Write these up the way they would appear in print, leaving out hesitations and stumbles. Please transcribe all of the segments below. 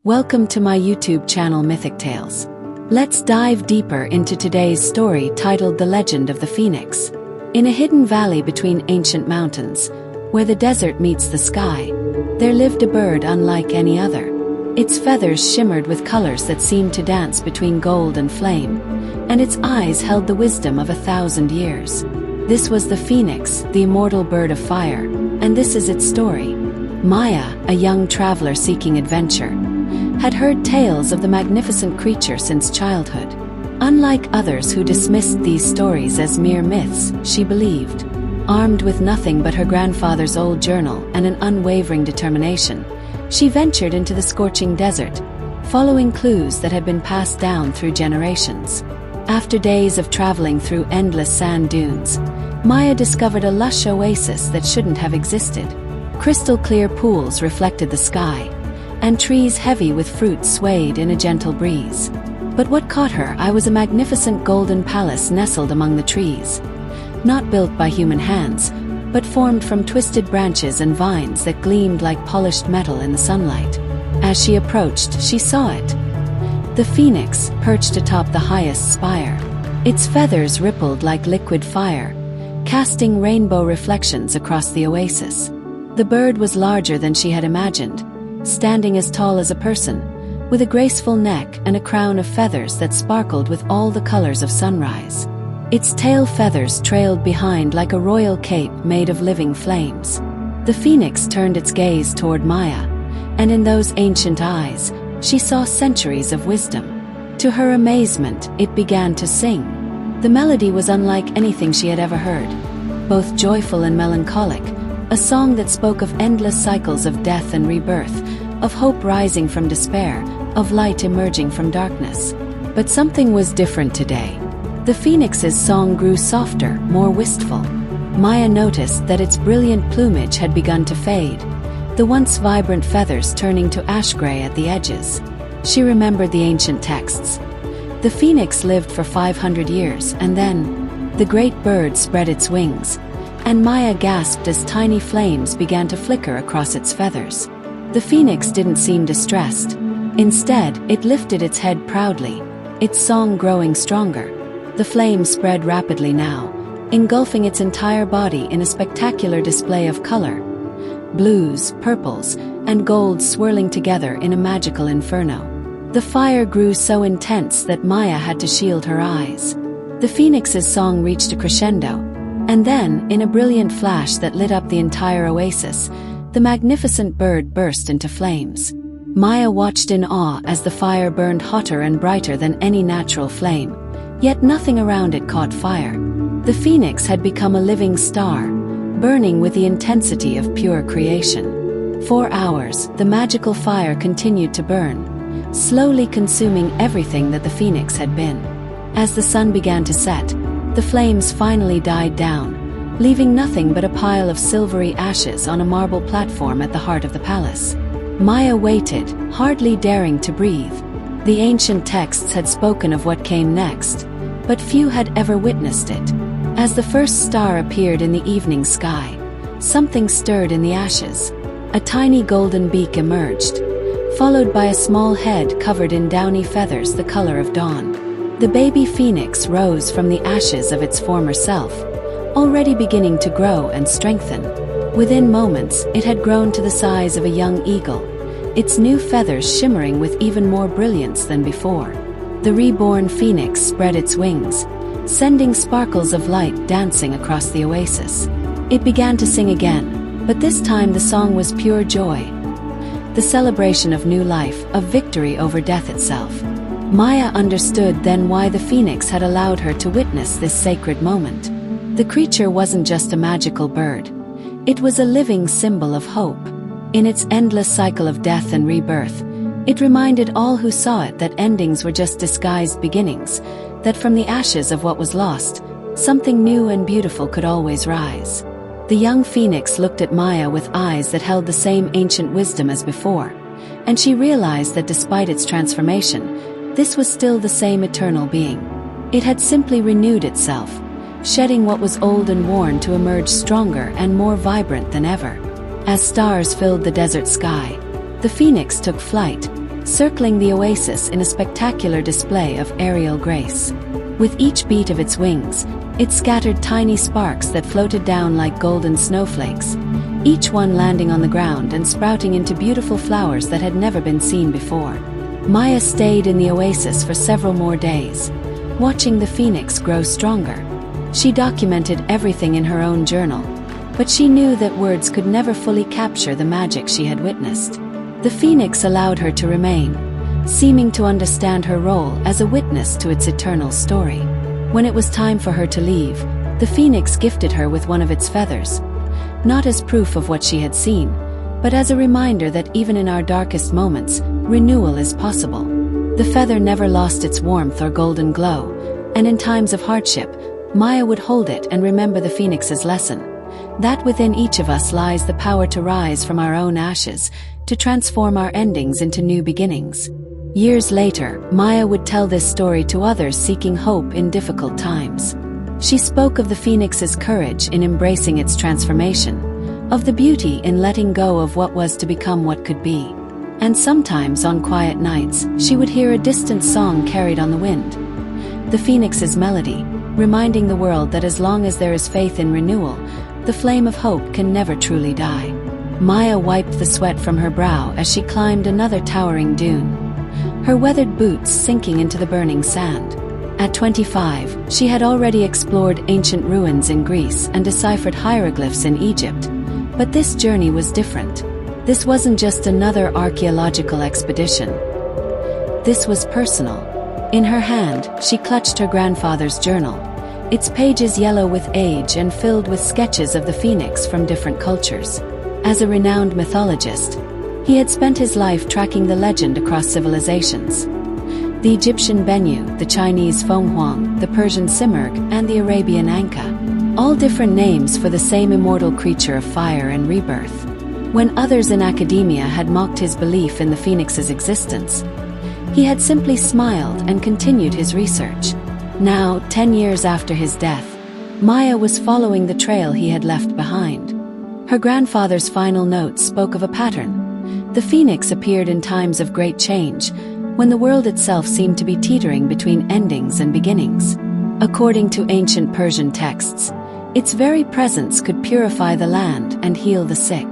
Welcome to my YouTube channel Mythic Tales. Let's dive deeper into today's story titled The Legend of the Phoenix. In a hidden valley between ancient mountains, where the desert meets the sky, there lived a bird unlike any other. Its feathers shimmered with colors that seemed to dance between gold and flame, and its eyes held the wisdom of 1,000 years. This was the phoenix, the immortal bird of fire, and this is its story. Maya, a young traveler seeking adventure, had heard tales of the magnificent creature since childhood. Unlike others who dismissed these stories as mere myths, she believed. Armed with nothing but her grandfather's old journal and an unwavering determination, she ventured into the scorching desert, following clues that had been passed down through generations. After days of traveling through endless sand dunes, Maya discovered a lush oasis that shouldn't have existed. Crystal-clear pools reflected the sky, and trees heavy with fruit swayed in a gentle breeze. But what caught her eye was a magnificent golden palace nestled among the trees. Not built by human hands, but formed from twisted branches and vines that gleamed like polished metal in the sunlight. As she approached, she saw it. The phoenix, perched atop the highest spire. Its feathers rippled like liquid fire, casting rainbow reflections across the oasis. The bird was larger than she had imagined, standing as tall as a person, with a graceful neck and a crown of feathers that sparkled with all the colors of sunrise. Its tail feathers trailed behind like a royal cape made of living flames. The phoenix turned its gaze toward Maya, and in those ancient eyes, she saw centuries of wisdom. To her amazement, it began to sing. The melody was unlike anything she had ever heard, both joyful and melancholic, a song that spoke of endless cycles of death and rebirth, of hope rising from despair, of light emerging from darkness. But something was different today. The phoenix's song grew softer, more wistful. Maya noticed that its brilliant plumage had begun to fade, the once vibrant feathers turning to ash gray at the edges. She remembered the ancient texts. The phoenix lived for 500 years, and then the great bird spread its wings, and Maya gasped as tiny flames began to flicker across its feathers. The phoenix didn't seem distressed. Instead, it lifted its head proudly, its song growing stronger. The flames spread rapidly now, engulfing its entire body in a spectacular display of color. Blues, purples, and golds swirling together in a magical inferno. The fire grew so intense that Maya had to shield her eyes. The phoenix's song reached a crescendo, and then, in a brilliant flash that lit up the entire oasis, the magnificent bird burst into flames. Maya watched in awe as the fire burned hotter and brighter than any natural flame, yet nothing around it caught fire. The phoenix had become a living star, burning with the intensity of pure creation. For hours, the magical fire continued to burn, slowly consuming everything that the phoenix had been. As the sun began to set, the flames finally died down, leaving nothing but a pile of silvery ashes on a marble platform at the heart of the palace. Maya waited, hardly daring to breathe. The ancient texts had spoken of what came next, but few had ever witnessed it. As the first star appeared in the evening sky, something stirred in the ashes. A tiny golden beak emerged, followed by a small head covered in downy feathers the color of dawn. The baby phoenix rose from the ashes of its former self, already beginning to grow and strengthen. Within moments, it had grown to the size of a young eagle, its new feathers shimmering with even more brilliance than before. The reborn phoenix spread its wings, sending sparkles of light dancing across the oasis. It began to sing again, but this time the song was pure joy, the celebration of new life, of victory over death itself. Maya understood then why the phoenix had allowed her to witness this sacred moment. The creature wasn't just a magical bird. It was a living symbol of hope. In its endless cycle of death and rebirth, it reminded all who saw it that endings were just disguised beginnings, that from the ashes of what was lost, something new and beautiful could always rise. The young phoenix looked at Maya with eyes that held the same ancient wisdom as before, and she realized that despite its transformation, this was still the same eternal being. It had simply renewed itself, shedding what was old and worn to emerge stronger and more vibrant than ever. As stars filled the desert sky, the phoenix took flight, circling the oasis in a spectacular display of aerial grace. With each beat of its wings, it scattered tiny sparks that floated down like golden snowflakes, each one landing on the ground and sprouting into beautiful flowers that had never been seen before. Maya stayed in the oasis for several more days, watching the phoenix grow stronger. She documented everything in her own journal, but she knew that words could never fully capture the magic she had witnessed. The phoenix allowed her to remain, seeming to understand her role as a witness to its eternal story. When it was time for her to leave, the phoenix gifted her with one of its feathers, not as proof of what she had seen, but as a reminder that even in our darkest moments, renewal is possible. The feather never lost its warmth or golden glow, and in times of hardship, Maya would hold it and remember the phoenix's lesson, that within each of us lies the power to rise from our own ashes, to transform our endings into new beginnings. Years later, Maya would tell this story to others seeking hope in difficult times. She spoke of the phoenix's courage in embracing its transformation, of the beauty in letting go of what was to become what could be. And sometimes on quiet nights, she would hear a distant song carried on the wind. The phoenix's melody, reminding the world that as long as there is faith in renewal, the flame of hope can never truly die. Maya wiped the sweat from her brow as she climbed another towering dune, her weathered boots sinking into the burning sand. At 25, she had already explored ancient ruins in Greece and deciphered hieroglyphs in Egypt. But this journey was different. This wasn't just another archaeological expedition. This was personal. In her hand, she clutched her grandfather's journal, its pages yellow with age and filled with sketches of the phoenix from different cultures. As a renowned mythologist, he had spent his life tracking the legend across civilizations. The Egyptian Bennu, the Chinese Fenghuang, the Persian Simurgh, and the Arabian Anka, all different names for the same immortal creature of fire and rebirth. When others in academia had mocked his belief in the phoenix's existence, he had simply smiled and continued his research. Now, 10 years after his death, Maya was following the trail he had left behind. Her grandfather's final notes spoke of a pattern. The phoenix appeared in times of great change, when the world itself seemed to be teetering between endings and beginnings. According to ancient Persian texts, its very presence could purify the land and heal the sick.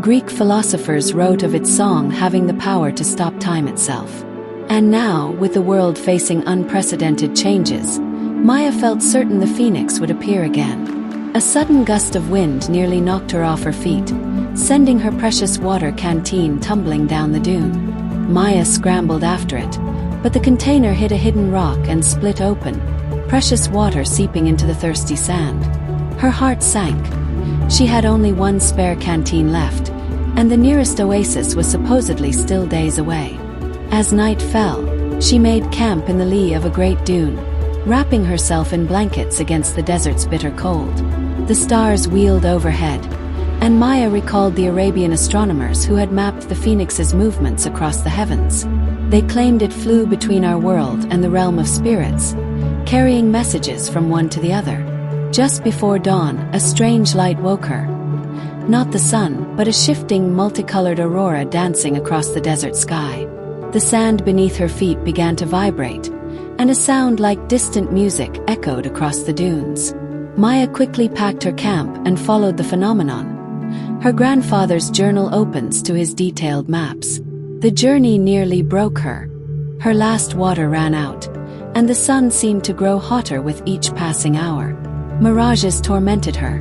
Greek philosophers wrote of its song having the power to stop time itself. And now, with the world facing unprecedented changes, Maya felt certain the phoenix would appear again. A sudden gust of wind nearly knocked her off her feet, sending her precious water canteen tumbling down the dune. Maya scrambled after it, but the container hit a hidden rock and split open, precious water seeping into the thirsty sand. Her heart sank. She had only one spare canteen left, and the nearest oasis was supposedly still days away. As night fell, she made camp in the lee of a great dune, wrapping herself in blankets against the desert's bitter cold. The stars wheeled overhead, and Maya recalled the Arabian astronomers who had mapped the phoenix's movements across the heavens. They claimed it flew between our world and the realm of spirits, carrying messages from one to the other. Just before dawn, a strange light woke her. Not the sun, but a shifting, multicolored aurora dancing across the desert sky. The sand beneath her feet began to vibrate, and a sound like distant music echoed across the dunes. Maya quickly packed her camp and followed the phenomenon. Her grandfather's journal opens to his detailed maps. The journey nearly broke her. Her last water ran out, and the sun seemed to grow hotter with each passing hour. Mirages tormented her.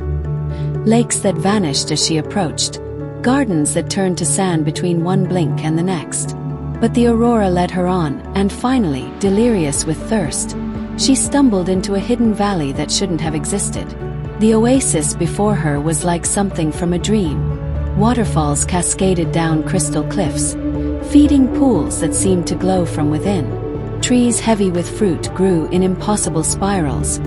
Lakes that vanished as she approached, gardens that turned to sand between one blink and the next. But the aurora led her on, and finally, delirious with thirst, she stumbled into a hidden valley that shouldn't have existed. The oasis before her was like something from a dream. Waterfalls cascaded down crystal cliffs, feeding pools that seemed to glow from within. Trees heavy with fruit grew in impossible spirals,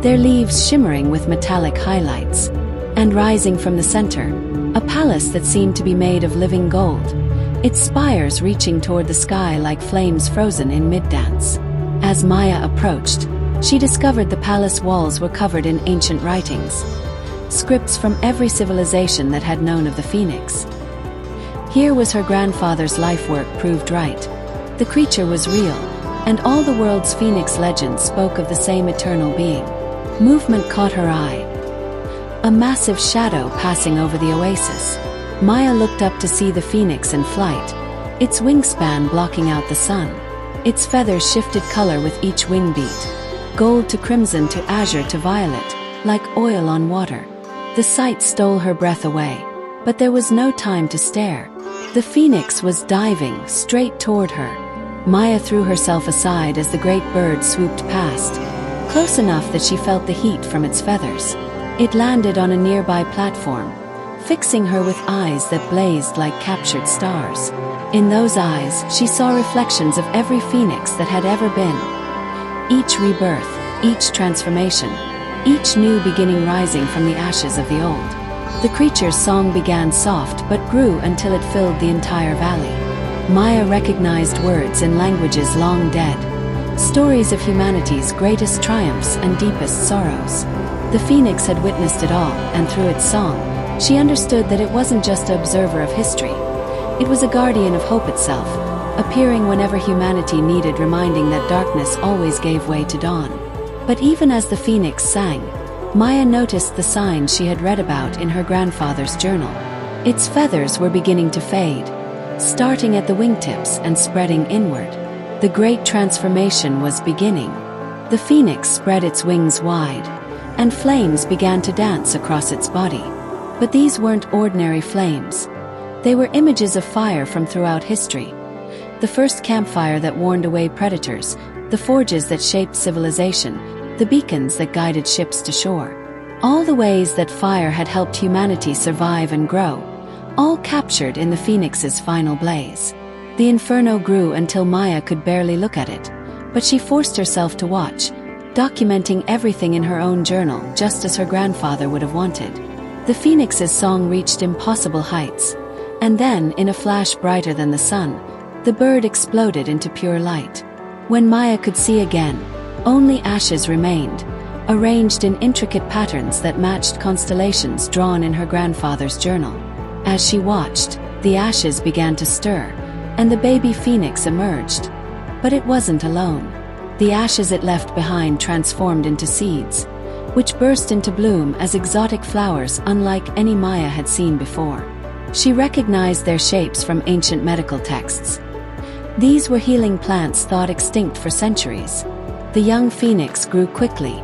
their leaves shimmering with metallic highlights. And rising from the center, a palace that seemed to be made of living gold, its spires reaching toward the sky like flames frozen in mid-dance. As Maya approached, she discovered the palace walls were covered in ancient writings, scripts from every civilization that had known of the phoenix. Here was her grandfather's life work proved right. The creature was real, and all the world's phoenix legends spoke of the same eternal being. Movement caught her eye. A massive shadow passing over the oasis. Maya looked up to see the phoenix in flight, its wingspan blocking out the sun. Its feathers shifted color with each wing beat, gold to crimson to azure to violet, like oil on water. The sight stole her breath away, but there was no time to stare. The phoenix was diving straight toward her. Maya threw herself aside as the great bird swooped past, close enough that she felt the heat from its feathers. It landed on a nearby platform, fixing her with eyes that blazed like captured stars. In those eyes, she saw reflections of every phoenix that had ever been. Each rebirth, each transformation, each new beginning rising from the ashes of the old. The creature's song began soft but grew until it filled the entire valley. Maya recognized words in languages long dead, stories of humanity's greatest triumphs and deepest sorrows. The phoenix had witnessed it all, and through its song, she understood that it wasn't just an observer of history. It was a guardian of hope itself, appearing whenever humanity needed reminding that darkness always gave way to dawn. But even as the phoenix sang, Maya noticed the signs she had read about in her grandfather's journal. Its feathers were beginning to fade, starting at the wingtips and spreading inward. The great transformation was beginning. The phoenix spread its wings wide, and flames began to dance across its body. But these weren't ordinary flames. They were images of fire from throughout history. The first campfire that warned away predators, the forges that shaped civilization, the beacons that guided ships to shore. All the ways that fire had helped humanity survive and grow, all captured in the phoenix's final blaze. The inferno grew until Maya could barely look at it, but she forced herself to watch, documenting everything in her own journal just as her grandfather would have wanted. The phoenix's song reached impossible heights, and then, in a flash brighter than the sun, the bird exploded into pure light. When Maya could see again, only ashes remained, arranged in intricate patterns that matched constellations drawn in her grandfather's journal. As she watched, the ashes began to stir, and the baby phoenix emerged. But it wasn't alone. The ashes it left behind transformed into seeds, which burst into bloom as exotic flowers unlike any Maya had seen before. She recognized their shapes from ancient medical texts. These were healing plants thought extinct for centuries. The young phoenix grew quickly,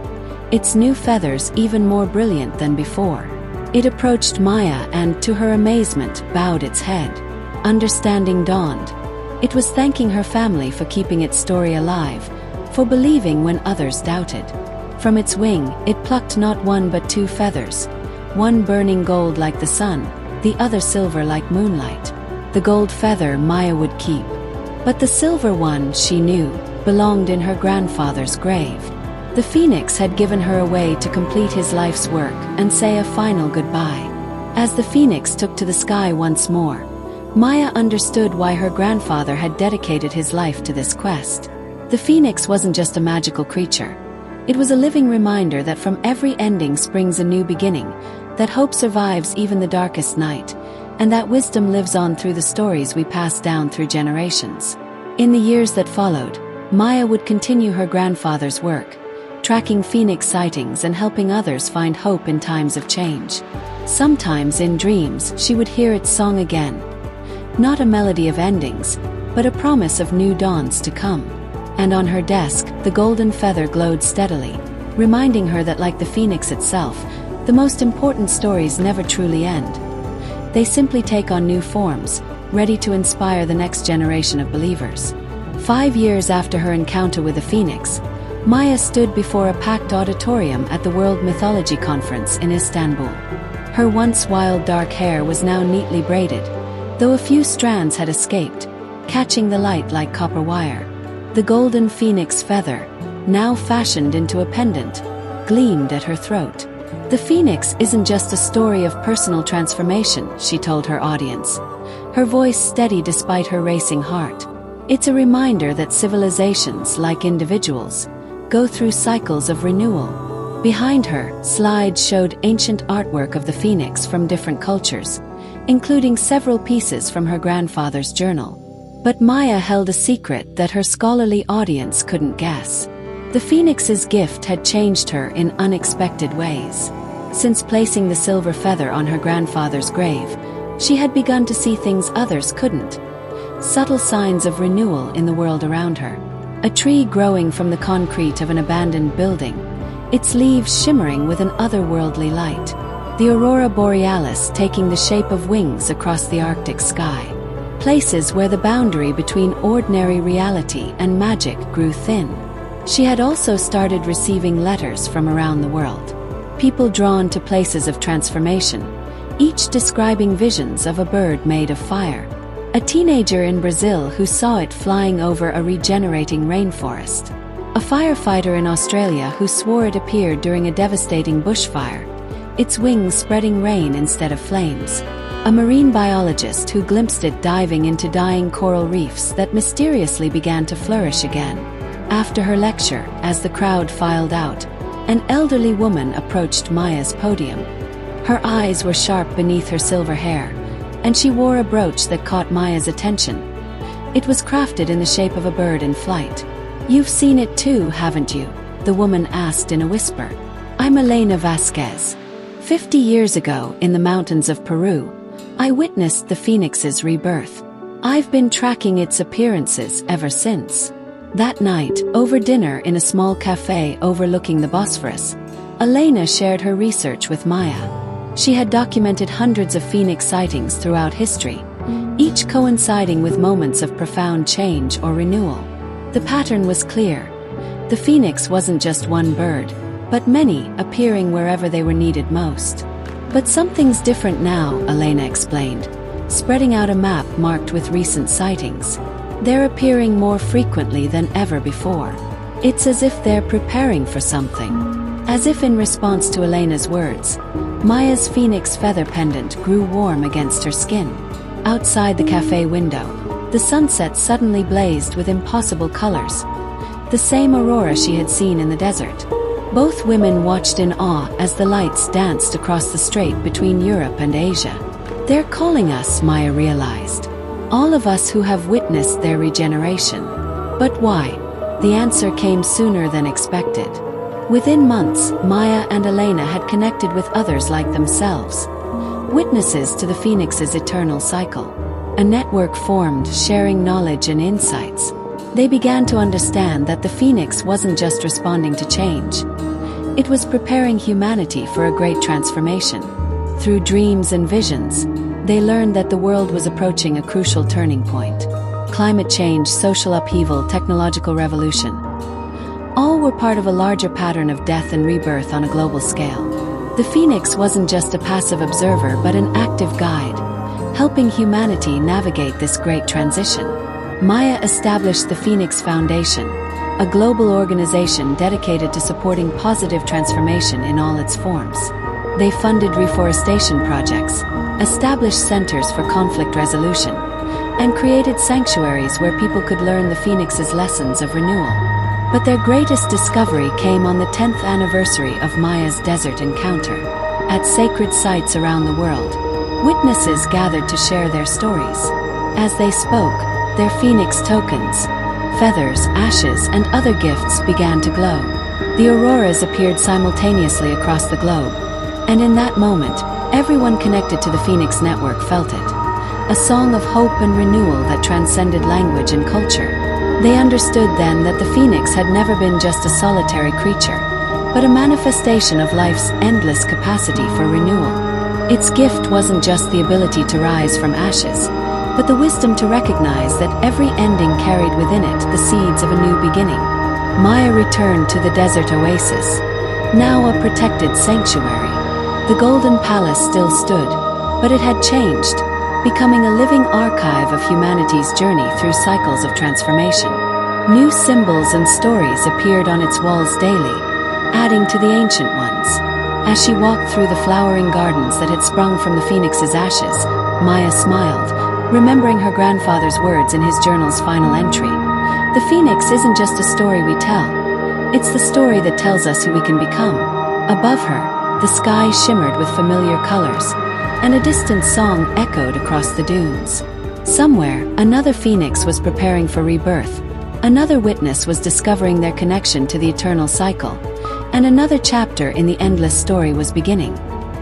its new feathers even more brilliant than before. It approached Maya and, to her amazement, bowed its head. Understanding dawned. It was thanking her family for keeping its story alive, for believing when others doubted. From its wing, it plucked not one but two feathers, one burning gold like the sun, the other silver like moonlight. The gold feather Maya would keep, but the silver one, she knew, belonged in her grandfather's grave. The phoenix had given her a way to complete his life's work and say a final goodbye. As the phoenix took to the sky once more, Maya understood why her grandfather had dedicated his life to this quest. The phoenix wasn't just a magical creature. It was a living reminder that from every ending springs a new beginning, that hope survives even the darkest night, and that wisdom lives on through the stories we pass down through generations. In the years that followed, Maya would continue her grandfather's work, tracking phoenix sightings and helping others find hope in times of change. Sometimes in dreams, she would hear its song again. Not a melody of endings, but a promise of new dawns to come. And on her desk, the golden feather glowed steadily, reminding her that like the phoenix itself, the most important stories never truly end. They simply take on new forms, ready to inspire the next generation of believers. 5 years after her encounter with the phoenix, Maya stood before a packed auditorium at the World Mythology Conference in Istanbul. Her once wild dark hair was now neatly braided, though a few strands had escaped, catching the light like copper wire. The golden phoenix feather, now fashioned into a pendant, gleamed at her throat. The phoenix isn't just a story of personal transformation, she told her audience, her voice steady despite her racing heart. It's a reminder that civilizations, like individuals, go through cycles of renewal. Behind her, slides showed ancient artwork of the phoenix from different cultures, including several pieces from her grandfather's journal. But Maya held a secret that her scholarly audience couldn't guess. The phoenix's gift had changed her in unexpected ways. Since placing the silver feather on her grandfather's grave, she had begun to see things others couldn't. Subtle signs of renewal in the world around her. A tree growing from the concrete of an abandoned building, its leaves shimmering with an otherworldly light. The aurora borealis taking the shape of wings across the Arctic sky. Places where the boundary between ordinary reality and magic grew thin. She had also started receiving letters from around the world. People drawn to places of transformation, each describing visions of a bird made of fire. A teenager in Brazil who saw it flying over a regenerating rainforest. A firefighter in Australia who swore it appeared during a devastating bushfire, its wings spreading rain instead of flames. A marine biologist who glimpsed it diving into dying coral reefs that mysteriously began to flourish again. After her lecture, as the crowd filed out, an elderly woman approached Maya's podium. Her eyes were sharp beneath her silver hair, and she wore a brooch that caught Maya's attention. It was crafted in the shape of a bird in flight. "You've seen it too, haven't you?" the woman asked in a whisper. "I'm Elena Vasquez. 50 years ago, in the mountains of Peru, I witnessed the phoenix's rebirth. I've been tracking its appearances ever since." That night, over dinner in a small cafe overlooking the Bosphorus, Elena shared her research with Maya. She had documented hundreds of phoenix sightings throughout history, each coinciding with moments of profound change or renewal. The pattern was clear. The phoenix wasn't just one bird, but many, appearing wherever they were needed most. "But something's different now," Elena explained, spreading out a map marked with recent sightings. "They're appearing more frequently than ever before. It's as if they're preparing for something." As if in response to Elena's words, Maya's phoenix feather pendant grew warm against her skin. Outside the cafe window, the sunset suddenly blazed with impossible colors. The same aurora she had seen in the desert. Both women watched in awe as the lights danced across the strait between Europe and Asia. "They're calling us," Maya realized. "All of us who have witnessed their regeneration." But why? The answer came sooner than expected. Within months, Maya and Elena had connected with others like themselves, witnesses to the phoenix's eternal cycle. A network formed, sharing knowledge and insights. They began to understand that the phoenix wasn't just responding to change. It was preparing humanity for a great transformation. Through dreams and visions, they learned that the world was approaching a crucial turning point. Climate change, social upheaval, technological revolution. All were part of a larger pattern of death and rebirth on a global scale. The phoenix wasn't just a passive observer but an active guide, helping humanity navigate this great transition. Maya established the Phoenix Foundation, a global organization dedicated to supporting positive transformation in all its forms. They funded reforestation projects, established centers for conflict resolution, and created sanctuaries where people could learn the phoenix's lessons of renewal. But their greatest discovery came on the 10th anniversary of Maya's desert encounter. At sacred sites around the world, witnesses gathered to share their stories. As they spoke, their phoenix tokens, feathers, ashes, and other gifts began to glow. The auroras appeared simultaneously across the globe, and in that moment, everyone connected to the Phoenix Network felt it. A song of hope and renewal that transcended language and culture. They understood then that the phoenix had never been just a solitary creature, but a manifestation of life's endless capacity for renewal. Its gift wasn't just the ability to rise from ashes, but the wisdom to recognize that every ending carried within it the seeds of a new beginning. Maya returned to the desert oasis, now a protected sanctuary. The golden palace still stood, but it had changed, becoming a living archive of humanity's journey through cycles of transformation. New symbols and stories appeared on its walls daily, adding to the ancient ones. As she walked through the flowering gardens that had sprung from the phoenix's ashes, Maya smiled, remembering her grandfather's words in his journal's final entry. The phoenix isn't just a story we tell. It's the story that tells us who we can become. Above her, the sky shimmered with familiar colors, and a distant song echoed across the dunes. Somewhere, another phoenix was preparing for rebirth. Another witness was discovering their connection to the eternal cycle. And another chapter in the endless story was beginning.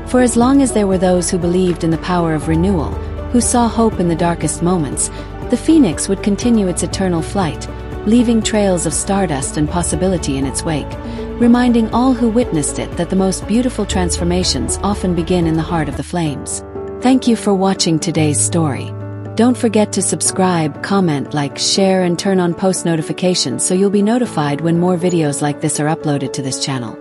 For as long as there were those who believed in the power of renewal, who saw hope in the darkest moments, the phoenix would continue its eternal flight, leaving trails of stardust and possibility in its wake, reminding all who witnessed it that the most beautiful transformations often begin in the heart of the flames. Thank you for watching today's story. Don't forget to subscribe, comment, like, share, and turn on post notifications so you'll be notified when more videos like this are uploaded to this channel.